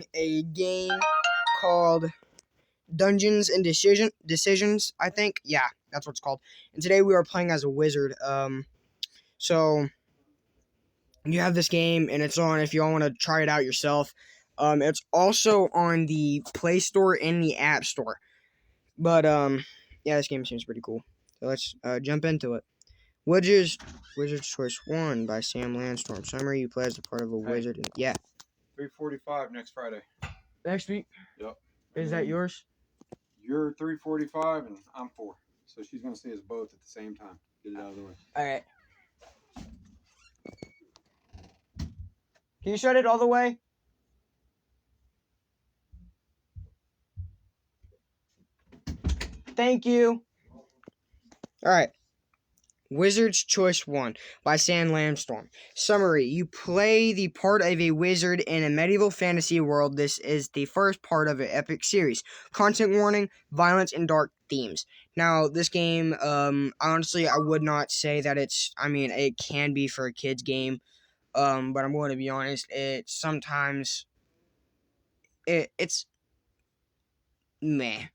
playing a game called Dungeons and Decisions, I think. Yeah, that's what it's called. And today we are playing as a wizard. So you have this game, and it's on if you all want to try it out yourself. It's also on the Play Store and the App Store. But yeah, this game seems pretty cool. So let's jump into it. Wizard's Choice 1 by Sam Landstorm. Summary: you play as a part of a wizard. Yeah. 3:45 next Friday. Next week? Yep. Is that yours? You're 3:45 and I'm 4. So she's going to see us both at the same time. Get it out of the way. Alright. Can you shut it all the way? Thank you. Alright. Wizard's Choice 1 by Sam Landstorm. Summary: you play the part of a wizard in a medieval fantasy world. This is the first part of an epic series. Content warning: violence and dark themes. Now, this game, honestly, I would not say that it can be for a kid's game, but I'm going to be honest, it's meh.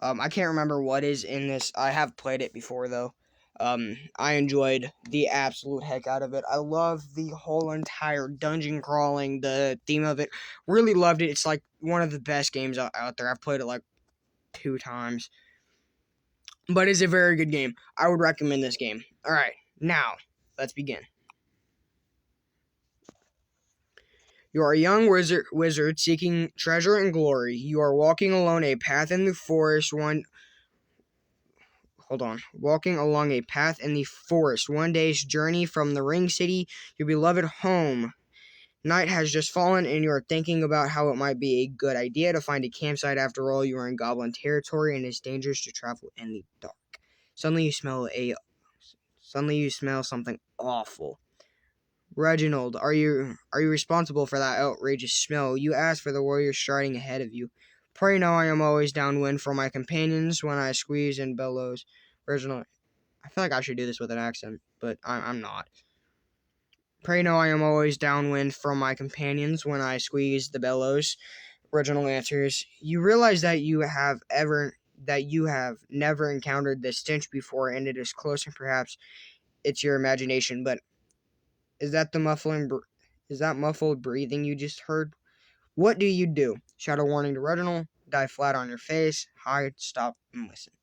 I can't remember what is in this. I have played it before, though. I enjoyed the absolute heck out of it. I love the whole entire dungeon crawling, the theme of it. Really loved it. It's like one of the best games out there. I've played it like 2 times. But it's a very good game. I would recommend this game. Alright, now, let's begin. You are a young wizard seeking treasure and glory. You are walking along a path in the forest one day's journey from the Ring City, your beloved home. Night has just fallen, and you are thinking about how it might be a good idea to find a campsite. After all, you are in goblin territory, and it's dangerous to travel in the dark. Suddenly you smell something awful. Reginald, are you responsible for that outrageous smell? You ask for the warrior striding ahead of you. Pray know I am always downwind for my companions when I squeeze and bellows. Reginald, I feel like I should do this with an accent, but I'm not. Pray know I am always downwind from my companions when I squeeze the bellows. Reginald answers, you realize that you have never encountered this stench before, and it is close, and perhaps it's your imagination, but is that muffled breathing you just heard? What do you do? Shout a warning to Reginald. Die flat on your face. Hide, stop, and listen.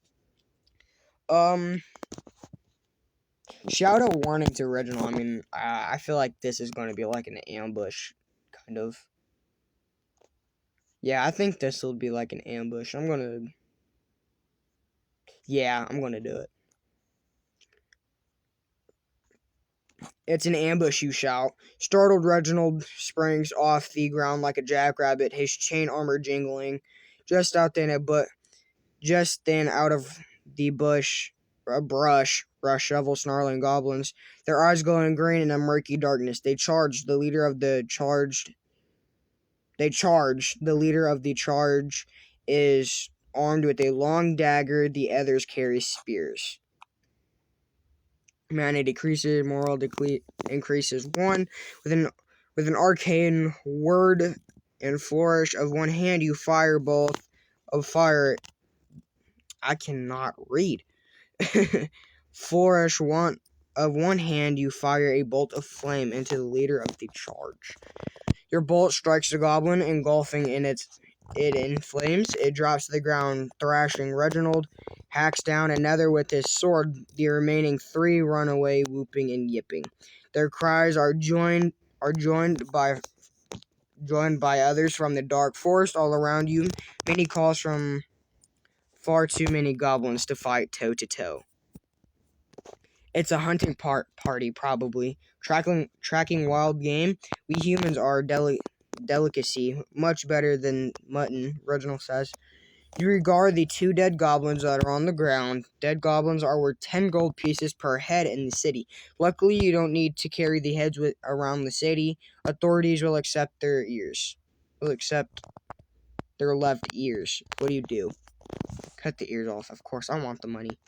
Shout a warning to Reginald. I feel like this is going to be like an ambush, kind of. Yeah, I think this will be like an ambush. I'm going to do it. It's an ambush, you shout. Startled, Reginald springs off the ground like a jackrabbit, his chain armor jingling. Just then, out of the brush rush several snarling goblins, their eyes glowing green in a murky darkness. They charge. The leader of the charge is armed with a long dagger. The others carry spears. Mana decreases, moral increases 1. With an arcane word and flourish of one hand, you fire bolt of fire. I cannot read. Flourish of one hand, you fire a bolt of flame into the leader of the charge. Your bolt strikes the goblin, engulfing it in flames. It drops to the ground, thrashing. Reginald hacks down another with his sword. The remaining 3 run away, whooping and yipping. Their cries are joined by others from the dark forest all around you. Many calls from far too many goblins to fight toe to toe. It's a hunting party, probably. Tracking wild game. We humans are delicacy, much better than mutton, Reginald says. You regard the 2 dead goblins that are on the ground. Dead goblins are worth 10 gold pieces per head in the city. Luckily, you don't need to carry the heads around the city. Authorities will accept their left ears. What do? Cut the ears off, of course. I want the money.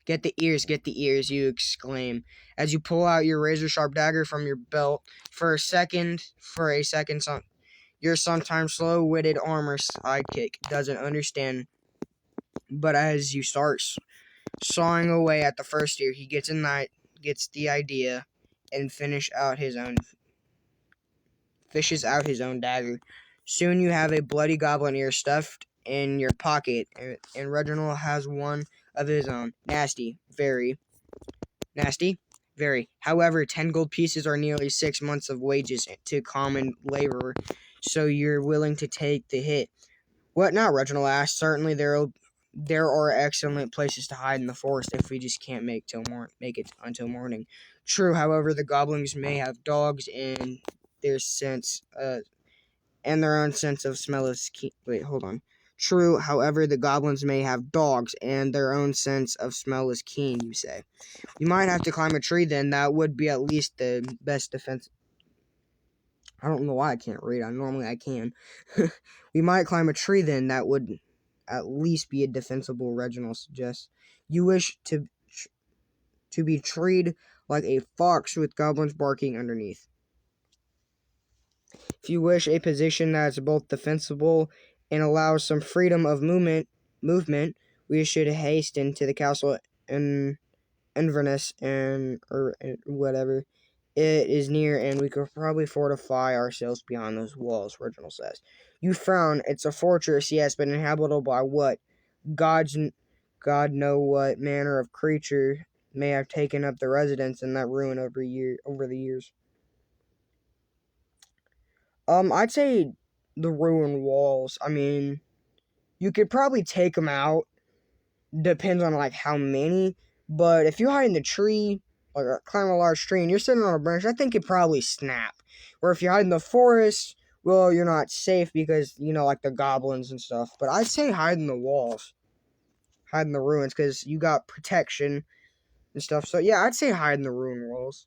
Get the ears, you exclaim, as you pull out your razor-sharp dagger from your belt. For a second, Your sometimes slow-witted armor sidekick doesn't understand, but as you start sawing away at the first ear, he gets the idea and fishes out his own dagger. Soon you have a bloody goblin ear stuffed in your pocket, and Reginald has one of his own. Nasty, very. Nasty? Very. However, 10 gold pieces are nearly 6 months of wages to common laborer, so you're willing to take the hit. What now? Reginald asked. Certainly there are excellent places to hide in the forest if we just can't make it until morning. True, however, the goblins may have dogs and their own sense of smell is keen. Wait, hold on. True, however, the goblins may have dogs and their own sense of smell is keen, you say. You might have to climb a tree then. That would be at least the best defense. I don't know why I can't read. Normally I can. We might climb a tree then. That would at least be a defensible, Reginald suggests. You wish to be treated like a fox with goblins barking underneath. If you wish a position that's both defensible and allows some freedom of movement, we should hasten to the castle in Inverness or whatever. It is near, and we could probably fortify ourselves behind those walls, Reginald says. You frown. It's a fortress, yes, but inhabitable by what? God know what manner of creature may have taken up the residence in that ruin over the years. I'd say the ruined walls. I mean, you could probably take them out. Depends on like how many. But if you hide in the tree, like climb a large tree, and you're sitting on a branch, I think it'd probably snap. Or if you hide in the forest, well, you're not safe because like the goblins and stuff. But I'd say hide in the walls, hide in the ruins, because you got protection and stuff. So yeah, I'd say hide in the ruined walls.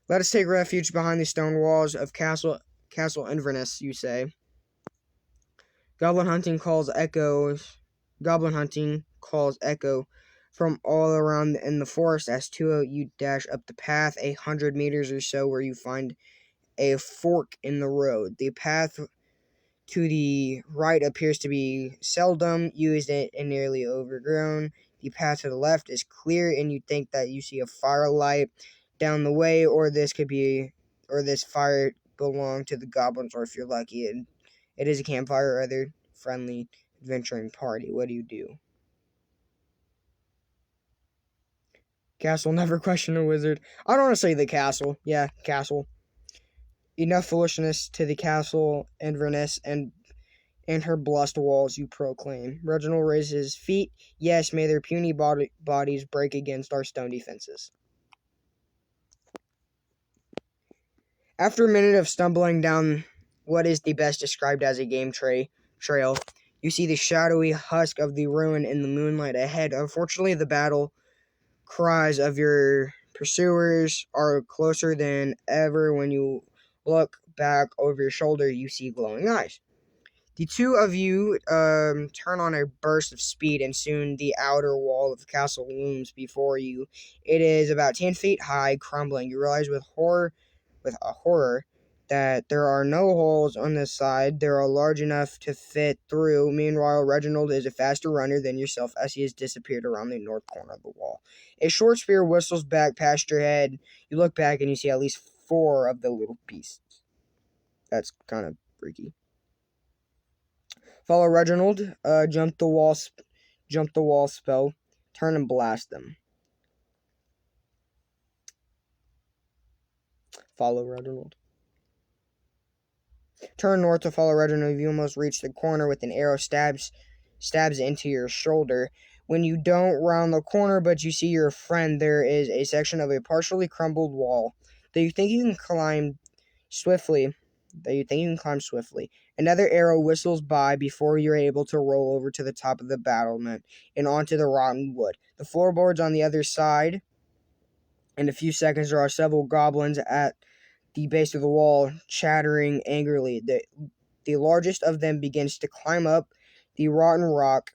Let us take refuge behind the stone walls of Castle Inverness, you say. Goblin hunting calls echo from all around in the forest as two of you dash up the path 100 meters or so, where you find a fork in the road. The path to the right appears to be seldom used and nearly overgrown. The path to the left is clear, and you think that you see a firelight down the way, or this fire belonged to the goblins, or if you're lucky, it is a campfire or other friendly adventuring party. What do you do? Castle, never question a wizard. I don't want to say the castle. Yeah, castle. Enough foolishness to the castle, Inverness, and her blessed walls, you proclaim. Reginald raises his feet. Yes, may their puny bodies break against our stone defenses. After a minute of stumbling down what is the best described as a game trail, you see the shadowy husk of the ruin in the moonlight ahead. Unfortunately, the battle cries of your pursuers are closer than ever. When you look back over your shoulder, you see glowing eyes. The two of you turn on a burst of speed, and soon the outer wall of the castle looms before you. It is about 10 feet high, crumbling. You realize with a horror that there are no holes on this side. They are large enough to fit through. Meanwhile, Reginald is a faster runner than yourself as he has disappeared around the north corner of the wall. A short spear whistles back past your head. You look back and you see at least 4 of the little beasts. That's kind of freaky. Follow Reginald. Jump the wall spell. Turn and blast them. Follow Reginald. Turn north to follow Reginald. You almost reach the corner with an arrow stabs into your shoulder. When you don't round the corner, but you see your friend, there is a section of a partially crumbled wall that you think you can climb swiftly. Another arrow whistles by before you're able to roll over to the top of the battlement and onto the rotten wood. The floorboards on the other side. In a few seconds, there are several goblins at the base of the wall, chattering angrily. The largest of them begins to climb up the rotten rock,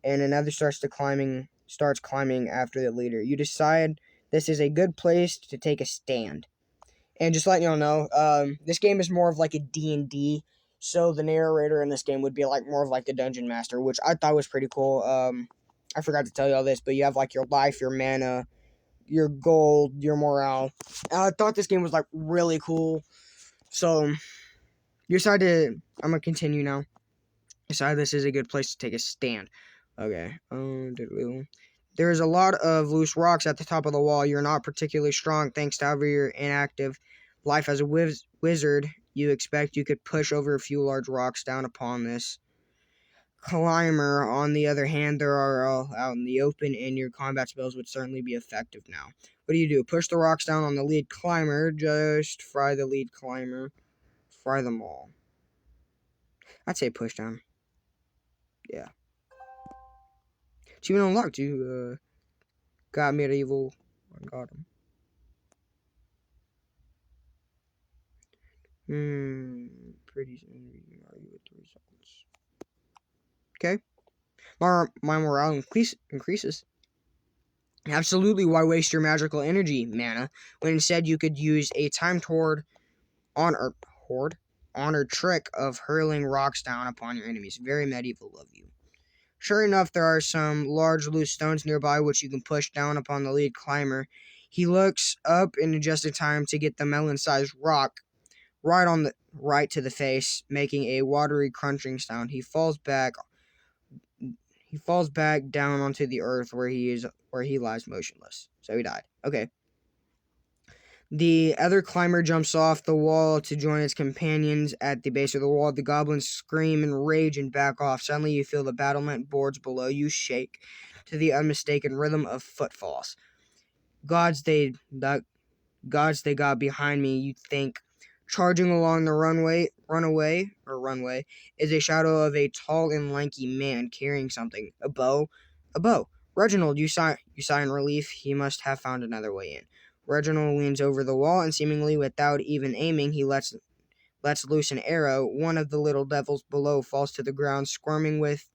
and another starts climbing after the leader. You decide this is a good place to take a stand. And just letting y'all know, this game is more of like a D&D. So the narrator in this game would be like more of like the dungeon master, which I thought was pretty cool. I forgot to tell y'all this, but you have like your life, your mana, your gold, your morale. I thought this game was like really cool. So you decided I'm gonna continue now. Decide this is a good place to take a stand. Okay. There's a lot of loose rocks at the top of the wall. You're not particularly strong thanks to however your inactive life as a wizard. You expect you could push over a few large rocks down upon this climber. On the other hand, there are all out in the open, and your combat spells would certainly be effective now. What do? Push the rocks down on the lead climber. Just fry the lead climber. Fry them all. I'd say push down. Yeah. Achievement unlocked. You got medieval. Got him. Pretty soon we can argue with the results. Okay. My morale increases. Absolutely, why waste your magical energy, mana, when instead you could use a honored trick of hurling rocks down upon your enemies. Very medieval of you. Sure enough, there are some large loose stones nearby which you can push down upon the lead climber. He looks up in just in time to get the melon-sized rock right to the face, making a watery crunching sound. He falls back down onto the earth where he lies motionless. So he died. Okay. The other climber jumps off the wall to join its companions at the base of the wall. The goblins scream in rage and back off. Suddenly you feel the battlement boards below you shake to the unmistakable rhythm of footfalls. Gods they got behind me, you think. Charging along the runway is a shadow of a tall and lanky man carrying something. A bow. Reginald, you sigh in relief. He must have found another way in. Reginald leans over the wall, and seemingly without even aiming, he lets loose an arrow. One of the little devils below falls to the ground, squirming with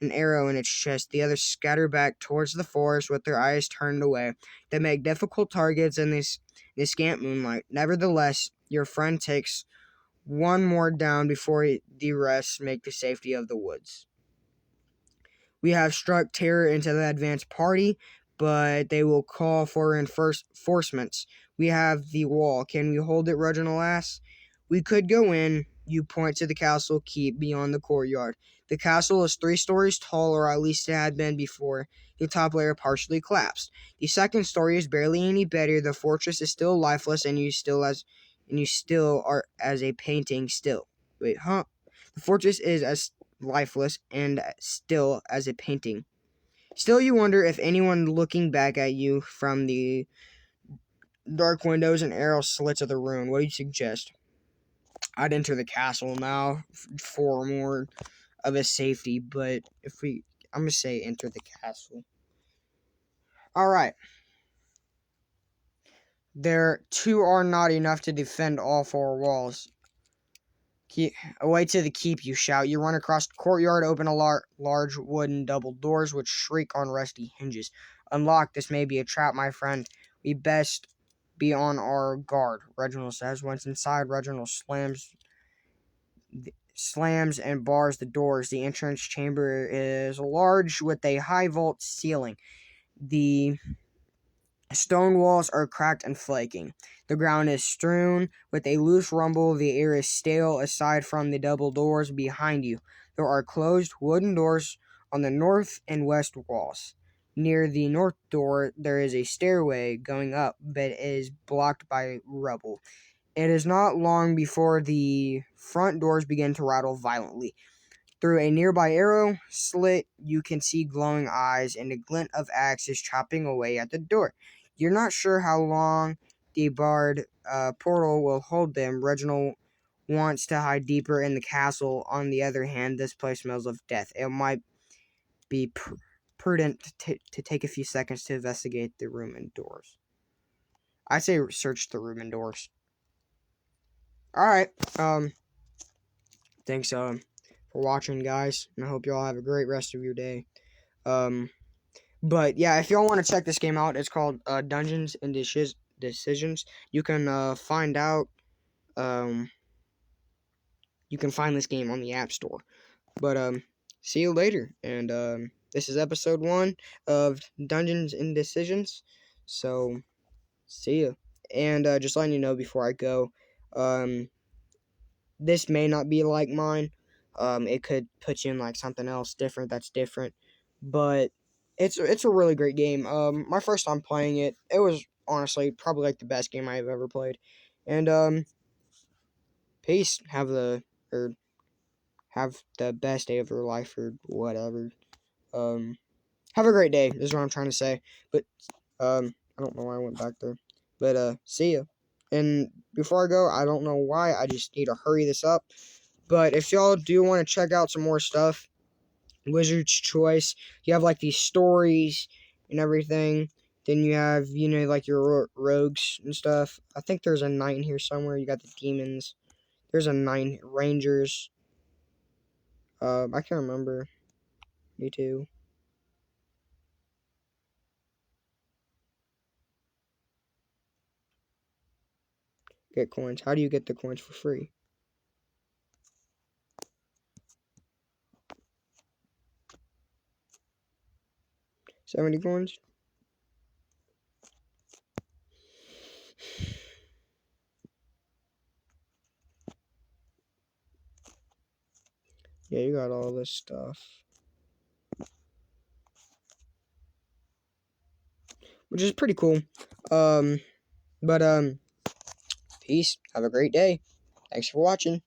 an arrow in its chest. The others scatter back towards the forest with their eyes turned away. They make difficult targets in this scant moonlight. Nevertheless, your friend takes one more down before the rest make the safety of the woods. We have struck terror into the advanced party, but they will call for reinforcements. We have the wall. Can we hold it, Reginald asks. We could go in. You point to the castle keep beyond the courtyard. The castle is 3 stories tall, or at least it had been before the top layer partially collapsed. The second story is barely any better. The fortress is still lifeless, and you still are as a painting still. Wait, huh? The fortress is as lifeless and still as a painting. Still, you wonder if anyone looking back at you from the dark windows and arrow slits of the ruin. What do you suggest? I'd enter the castle now for more of a safety, but I'm gonna say enter the castle. All right. There 2 are not enough to defend all 4 walls. Away to the keep, you shout. You run across the courtyard, open a large wooden double doors which shriek on rusty hinges. Unlock. This may be a trap, my friend. We best be on our guard, Reginald says. Once inside, Reginald slams and bars the doors. The entrance chamber is large with a high vault ceiling. The stone walls are cracked and flaking. The ground is strewn with a loose rumble. The air is stale aside from the double doors behind you. There are closed wooden doors on the north and west walls. Near the north door, there is a stairway going up, but it is blocked by rubble. It is not long before the front doors begin to rattle violently. Through a nearby arrow slit, you can see glowing eyes and a glint of axes chopping away at the door. You're not sure how long the barred portal will hold them. Reginald wants to hide deeper in the castle. On the other hand, this place smells of death. It might be prudent to take a few seconds to investigate the room and doors. I say search the room and doors. Alright, thanks for watching, guys, and I hope y'all have a great rest of your day. But yeah, if y'all want to check this game out, it's called Dungeons and Decisions. You can find out. You can find this game on the App Store. But see you later. And this is episode 1 of Dungeons and Decisions. So see ya. And just letting you know before I go, this may not be like mine. It could put you in like something else different that's different. But it's a really great game. My first time playing it, it was honestly probably like the best game I've ever played. And peace. Have the best day of your life or whatever. Have a great day is what I'm trying to say. But I don't know why I went back there. But see ya. And before I go, I don't know why, I just need to hurry this up. But if y'all do want to check out some more stuff, Wizard's Choice, you have like these stories and everything. Then you have, like your rogues and stuff. I think there's a knight in here somewhere. You got the demons. There's a knight, rangers. I can't remember. Me too. Get coins. How do you get the coins for free? $70 coins? Yeah, you got all this stuff. Which is pretty cool. But peace. Have a great day. Thanks for watching.